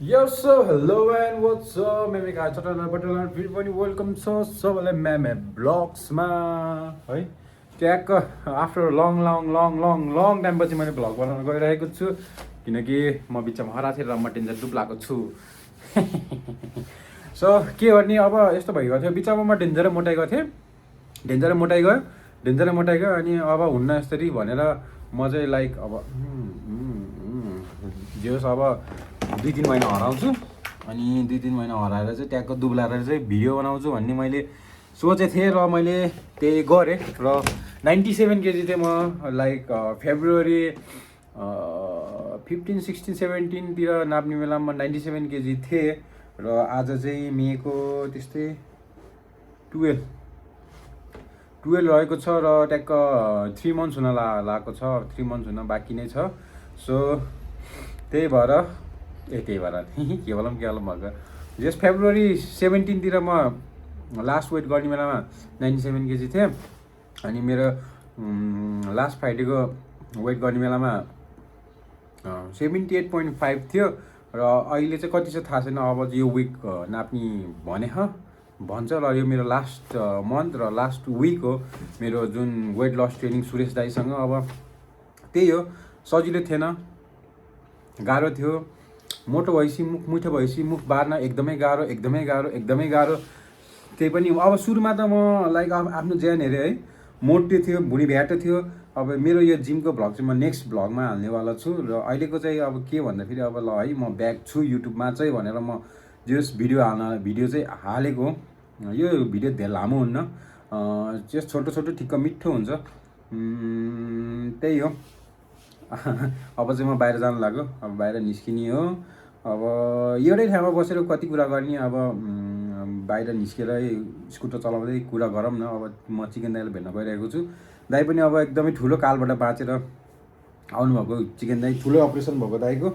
Yes sir, hello and what's up? मैं मेका चटना बटना फेरि पनि वेलकम छ सबैलाई म्यामे ब्लग्समा है। ट्याक्क after long long long long long टाइमपछि मैले भ्लग बनाउन गइरहेको छु किनकि म बिचमा हराएर र म डेन्जर डुब्लाएको छु। सो के गर्ने अब यस्तो भइगयो थियो बिचमा म डेन्जरै मोटाइ गएको थिएँ, डेन्जरै मोटाइ गयो अनि अब हुन्न यसरी भनेर म चाहिँ लाइक अब जे होस् अब 2-3 महिना हराउँछु अनि 2-3 महिना हराएर चाहिँ ट्याक्क दुब्लाएर चाहिँ भिडियो बनाउँछु भन्ने मैले सोचेको थिएँ र मैले त्यही गरेँ र 97 केजी थिएँ म लाइक फेब्रुअरी 15, 16, 17 तिर नाप्ने बेलामा 97 केजी थिएँ र आज चाहिँ मेको त्यस्तै 12 रहेको छ र ट्याक्क 3 मन्थ्स हुन लागेको छ, 3 मन्थ्स हुन बाँकी नै छ। सो त्यही भएर केवलम भएको जस फेब्रुअरी 17 तिर म लास्ट वेट गर्ने बेलामा 97 केजी थिएँ अनि मेरो लास्ट फ्राइडेको वेट गर्ने बेलामा 78.5 थियो र अहिले चाहिँ कति छ थाहा छैन। अब यो विक नाप्ने भन्छ र यो मेरो लास्ट मन्थ र लास्ट विक हो मेरो जुन वेट लस ट्रेनिङ सुरेश दाईसँग। अब त्यही हो, सजिलो थिएन, गाह्रो थियो। मोटो भएपछि मुख मिठो भएपछि मुख बार्न एकदमै गाह्रो। त्यही पनि अब सुरुमा त म लाइक आफ्नो ज्यान हेरेँ है, मोटो थियो, भुँडी भ्याटो थियो। अब मेरो यो जिमको भ्लग चाहिँ म नेक्स्ट भ्लगमा हाल्नेवाला छु र अहिलेको चाहिँ अब के भन्दाखेरि अब ल है म ब्याक छु युट्युबमा चाहिँ भनेर म जस भिडियो चाहिँ हालेको। यो भिडियो धेरै लामो हुन्न, जस छोटो ठिक्क मिठो हुन्छ। त्यही हो। अब चाहिँ म बाहिर जानु लाग्यो, अब बाहिर निस्किने हो। अब एउटै ठाउँमा बसेर कति कुरा गर्ने, अब बाहिर निस्केर स्कुटर चलाउँदै कुरा गरौँ न। अब म चिकन दाईलाई भेट्न गइरहेको छु। दाई पनि अब एकदमै ठुलो कालबाट बाँचेर आउनुभएको चिकन दाई, ठुलो अपरेसन भएको दाईको।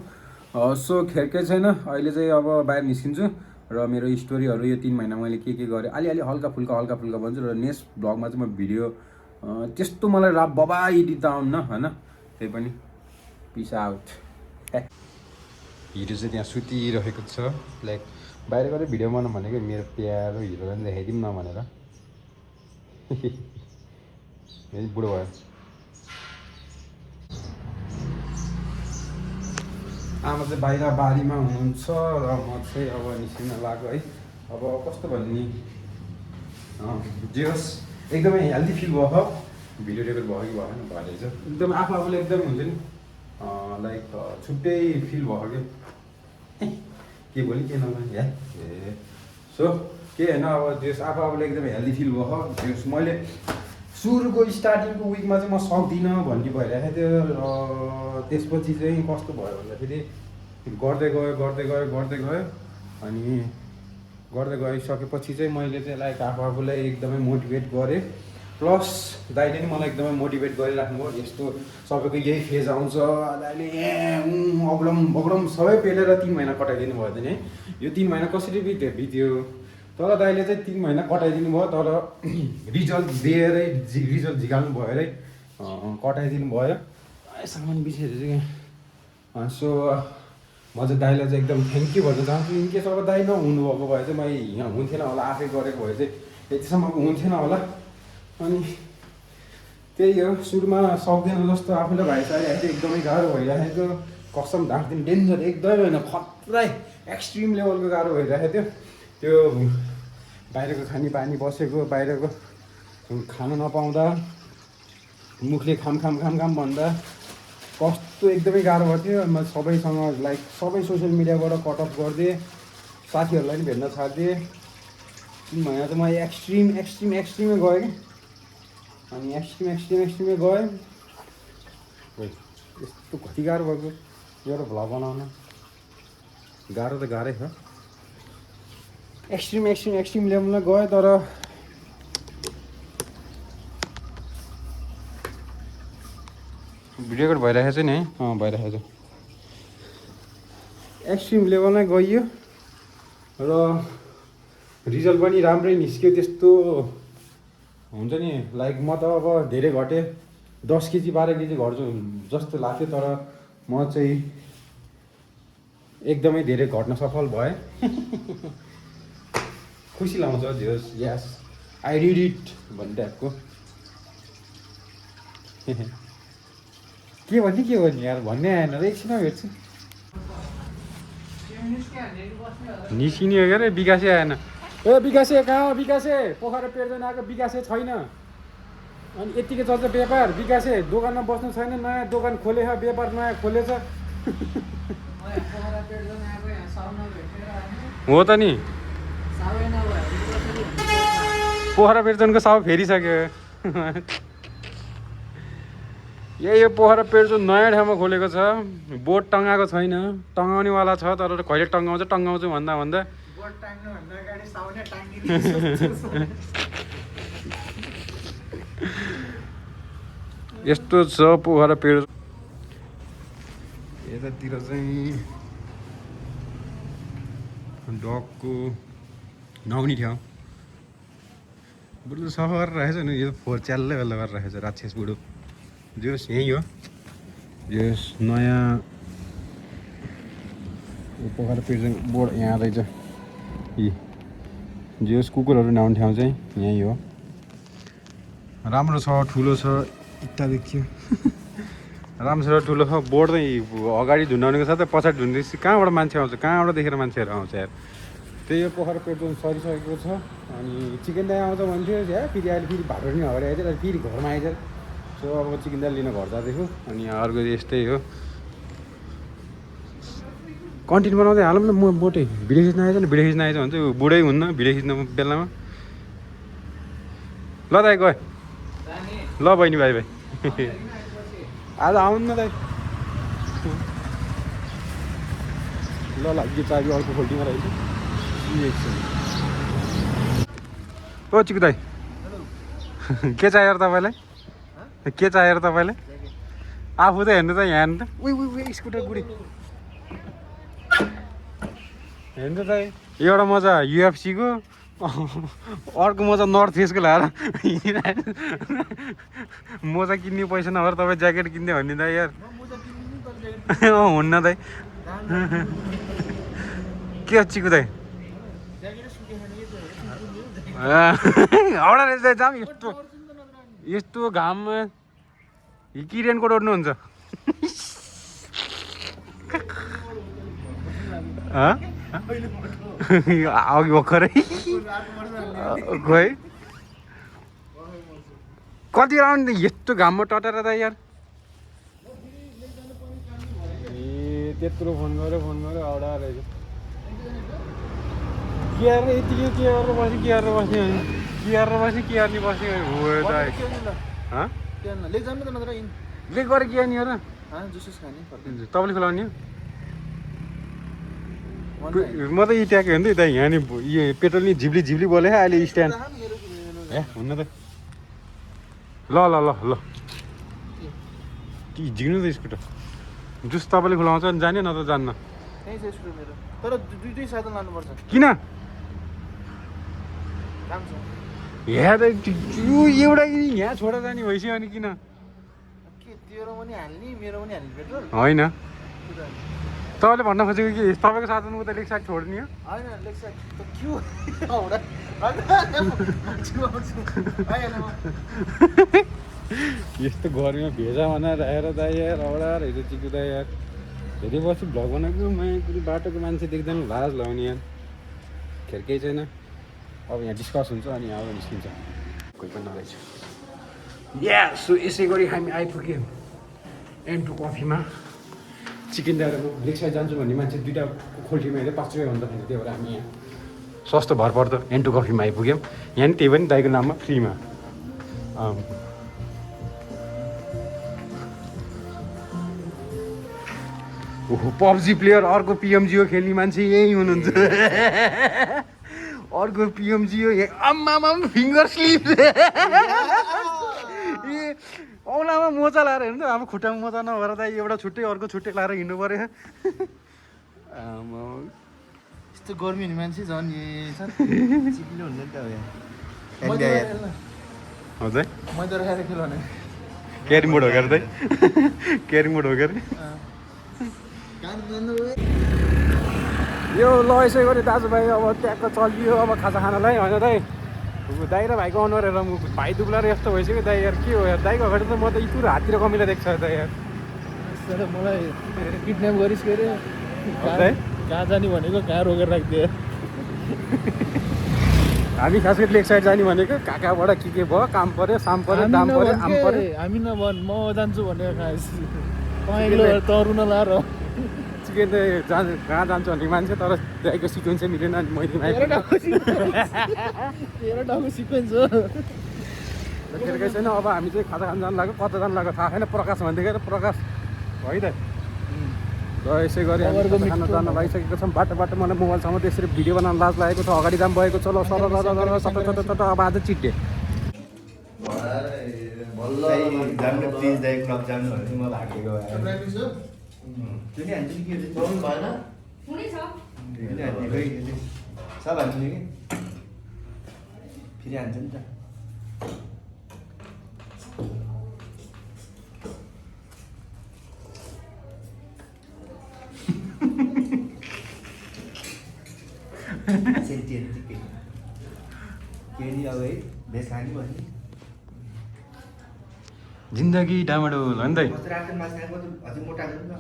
सो खेर्कै छैन, अहिले चाहिँ अब बाहिर निस्किन्छु र मेरो स्टोरीहरू यो 3 महिना मैले के गरेँ अलि हल्का फुल्का भन्छु र नेक्स्ट भ्लगमा चाहिँ म भिडियो त्यस्तो मलाई बबा एडिट त आउन्न होइन। त्यही पनि पिस आउट। हिरो चाहिँ त्यहाँ सुतिरहेको छ, लाइक बाहिर गएर भिडियो बनाउँ भनेको मेरो प्यारो हिरोलाई पनि देखाइदिउँ न भनेर। बुढो भयो। आमा चाहिँ बाहिर बारीमा हुनुहुन्छ र म चाहिँ अब निस्किन लाग्यो है। अब कस्तो भन्ने जे होस् एकदमै हेल्दी फिल भयो। भिडियो रेकर्ड भयो कि भएन भएर चाहिँ एकदम आफूले एकदम हुन्छ नि लाइक छुट्टै फिल भयो क्या। के बोल्ने के नभने या ए सो के होइन। अब जस आफूले एकदम हेल्दी फिल भयो। जस मैले सुरुको स्टार्टिङको विकमा चाहिँ म सक्दिनँ भन्ने भइरहेको थियो र त्यसपछि चाहिँ कस्तो भयो भन्दाखेरि गर्दै गयो अनि गर्दै गइसकेपछि चाहिँ मैले चाहिँ लाइक आफूलाई एकदमै मोटिभेट गरेँ। प्लस दाइले नि मलाई एकदमै मोटिभेट गरिराख्नुभयो। यस्तो सबैको यही फेज आउँछ, दाइले अग्रम सबै पेलेर 3 महिना कटाइदिनु भयो नि है। यो 3 महिना कसरी बित्यो तर दाइले चाहिँ 3 महिना कटाइदिनु भयो, तर रिजल्ट दिएरै रिजल्ट झिकाल्नु भएरै कटाइदिनु भयो। सामान बिर्सेर चाहिँ सो म चाहिँ दाइलाई चाहिँ एकदम थ्याङ्क यू भन्न चाहन्छु। इनकेस अब दाइ नहुनुभएको भए चाहिँ म यहाँ हुन्थेन होला, आफै गरेको भए चाहिँ यतिसम्म हुन्थेन होला। अनि त्यही हो, सुरुमा सक्दैन जस्तो आफूलाई भइसकेको थियो, एकदमै गाह्रो भइरहेको थियो। कसम ढाक्दिन डेन्जर एकदमै होइन, खत्रै एक्सट्रिम लेभलको गाह्रो भइरहेको थियो। त्यो बाहिरको खानेपानी बसेको, बाहिरको खान नपाउँदा मुखले खाम भन्दा कस्तो एकदमै गाह्रो भएको थियो। म सबैसँग लाइक सबै सोसियल मिडियाबाट कट अफ गरिदिएँ, साथीहरूलाई पनि भेट्न छाडिदिएँ। 3 महिना चाहिँ म एक्सट्रिमै गएँ कि। अनि एक्सट्रिमै गएँ। यस्तो कति गाह्रो भएको एउटा भ्लग बनाउन, गाह्रो त गाह्रै छ। एक्सट्रिम लेभलमा गएँ तर भिडियो रेकर्ड भइरहेको छ नि है। भइरहेको छ। एक्सट्रिम लेभलमै गइयो र रिजल्ट पनि राम्रै निस्क्यो। त्यस्तो हुन्छ नि लाइक म त अब धेरै घटेँ, 10 केजी 12 केजी घट्छु जस्तो लाग्थ्यो, तर म चाहिँ एकदमै धेरै घट्न सफल भए खुसी लाउँछ जेस यस आई डिड इट भन्ने टाइपको के भन्ने यार भन्ने आएन र एकछिनमा भेट्छु निस्किने हो क्या रे विकासै आएन ए विकासे कहाँ हो विकासे पोखरा पेर्दैन आएको विकासे छैन अनि यत्तिकै चल्छ व्यापार विकासे दोकानमा बस्नु छैन नयाँ दोकान खोलेछ व्यापार नयाँ खोलेछ हो त नि पोखरा पेर्जनको साउ फेरिसक्यो यो पोखरा पेर्जन नयाँ ठाउँमा खोलेको छ बोर्ड टङ्गाएको छैन टङ्गाउनेवाला छ तर कहिले टङ्गाउँछु भन्दा यस्तो छ पोखरा पेर्जन यतातिर चाहिँ डगको नआउने ठाउँ बुढो सफा गरेर राखेको छ नि यो फोहोर च्याल्लै बेला गरेर राखेको छ राक्षस बुढो जोस् यहीँ हो जोस् नयाँ पोखरा पेर्जन बोर्ड यहाँ रहेछ जोस् कुकुरहरू नआउने ठाउँ चाहिँ यहीँ हो राम्रो छ ठुलो छ इट्टा देखियो राम्रो छ ठुलो छ बोर्ड चाहिँ अगाडि झुन्डाउनेको छ त पछाडि झुन्डेपछि कहाँबाट मान्छे आउँछ कहाँबाट देखेर मान्छेहरू आउँछ यार त्यही हो पोखरा पेर्जन सरिसकेको छ अनि चिकन दाई आउँछ भन्थ्यो या फेरि अहिले फेरि भाडो नि अगाडि आइज फेरि घरमा आइज सो अब चिकन दाई लिन घर जाँदैछु अनि अर्को यस्तै हो कन्टेन्ट बनाउँदै हालौँ न म मोटै भिडियो खिच्न आएछ नि भिडियो खिच्न आएछ भने चाहिँ बुढै हुन्न भिडियो खिच्न बेलामा ल दाइ गयो ल बहिनी भाइ भाइ आज आउनु न दाइ ल यो चाबी अर्को फोल्टिङमा रहेछ ओ चिकु दाइ के चाहियो तपाईँलाई के चाहियो तपाईँलाई आफू त हेर्नु त यहाँ हेर्नु त उही स्कुटर बुढी हेर्नु त एउटा मजा युएफसीको अर्को मजा नर्थ फेसको ल्याएर मोजा किन्ने पैसा नभएर तपाईँ ज्याकेट किन्ने भन्ने दाइ यार हुन्न दाइ के हो चिकु दाइ हौडा रहेछ जाम यस्तो घाममा कि रेनकोट ओड्नुहुन्छ अघि भर्खरै खोइ कति राउन्ड यस्तो घाममा टटेर त यार ए त्यत्रो फोन गऱ्यो औडा रहेछ के गरेर यतिकै के गरेर बस्ने के गरेर बस्ने के गर्ने बस्ने हो दाइ लेक गरेर के गर्ने हो र तपाईँले खुलाउने म त यी ट्याएको हेर्नु त यहाँ नि यो पेट्रोल नि झिब्ली बोले अहिले स्ट्यान्ड ए हुन्न त ल झिक्नु त स्कुटर जुस तपाईँले खुलाउँछ नि जाने न त जान्न तर दुईटै साइकल लानुपर्छ किन यहाँ त यो एउटा यहाँ छोडेर जाने भइसक्यो अनि किन के तेरो पनि हाल्ने मेरो पनि हाल्ने पेट्रोल होइन तपाईँले भन्न खोजेको कि तपाईँको साधनको त लेक साइड छोड्ने हो होइन लेक साइड त के यस्तो गर्मीमा भेजा बनाएर राखेर त यार औडा रहेछ चिकु त यार धेरै वर्ष भ्लग बनाएको मैले बाटोको मान्छे देख्दैन लाज लगाउने यार खेर केही छैन अब यहाँ डिस्कस हुन्छ अनि अब निस्किन्छ कोही पनि नरहेछ या सो यसै गरी हामी आइपुग्यौँ M2 कफीमा चिकन दाइरमा लेक साइड जान्छु भन्ने मान्छे दुइटा खोल्टीमा हेरेँ 5 रुपियाँ भन्दाखेरि त्यही भएर हामी यहाँ सस्तो भरपर्दो M2 कफीमा आइपुग्यौँ यहाँ नि त्यही पनि दाइको नाममा फ्रीमा ओहो पब्जी प्लेयर अर्को पिएमजिओ खेल्ने मान्छे यही हुनुहुन्छ अर्को पिएमजिओ आम्मामा फिङ्गर स्लिप ए औलामा मोजा लाएर हेर्नु त अब खुट्टामा मोजा नभएर त एउटा छुट्टै अर्को छुट्टै लाएर हिँड्नु पऱ्यो यस्तो गर्मी हुने मान्छे झन् चिप्लो हुने त हो हजुर मैले राखेर खेल भने क्यारिङ बोर्ड हो क्यारे क्यारिङ बोर्ड हो क्यारे यो ल यसै गरी दाजुभाइ अब ट्याक्क चलियो अब खाजा खानालाई होइन दाइ दाइ र भाइको अनुहार हेर भाइ दुब्लाएर यस्तो भइसक्यो दाइ यार के हो यार दाइको अगाडि त म त इतुर हाततिर कमिला देख्छ दाइ यार तर मलाई किडन्याप गरिस् के अरे दाइ कहाँ जाने भनेको कहाँ रोकेर राखिदियो हामी खास गरी लेक साइड जाने भनेको काकाबाट के भयो काम पऱ्यो साम पऱ्यो दाम पऱ्यो आम पऱ्यो हामी नभन् म जान्छु भनेको खास पहेँलो तरुन लाएर चिकन त कहाँ जान्छ भन्ने मान्छे तर दाइको सिक्वेन्सै मिलेन अनि मैले तेह्र टाउको सिक्वेन्स हो केही छैन अब हामी चाहिँ खाजा खान जानु लाग्यो कता जानु लाग्यो थाहा छैन प्रकाश भनिदिएको प्रकाश है त र यसै गरी हामी खाजा खान जान लागिसकेको छौँ बाटो बाटो मलाई मोबाइलसँग त्यसरी भिडियो बनाउन लाज लागेको छ अगाडि जानु भएको छ ल सर सट अब आज चिट्टे जानु प्लिज दाइ क्लब जानु भने म भागेको सब हान्छु कि फेरि हान्छ नि त केही अब है भेज खाने भन्ने जिन्दगी डामाडोल हो नि त रातो मासु खाएको त अझै मोटा हुन्छ नि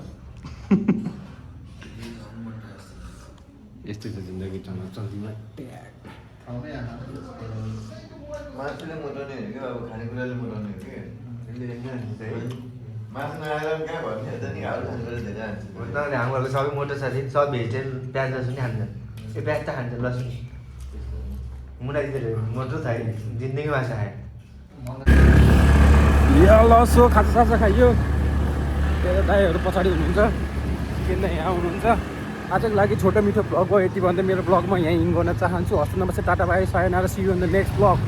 यस्तै छ जिन्दगी चल्तीमा मासुले मोटाउने हो क्या अब खानेकुराले मोटाउने हो कि मासु नआएर कहाँ भन्ने त नि हाल खानेकुरा धेरै हान्छ उनीहरूले हामीहरूले सबै मोटो साथी सब भेजिटेरियन प्याज लसुन खान्छन् ए प्याज त खान्छ लसुन मुना दिदीहरू मोटो छ है जिन्दगी मासु खायो यो लसो खाजा साजा खाइयो त्यही दाइहरू पछाडि हुनुहुन्छ चिकन दाइ यहाँ हुनुहुन्छ आजको लागि छोटो मिठो ब्लग हो यति भन्दा मेरो ब्लगमा यहीँ इन गर्न चाहन्छु हस्त नमस्ते टाटा बाई सायोनारा see you in the next blog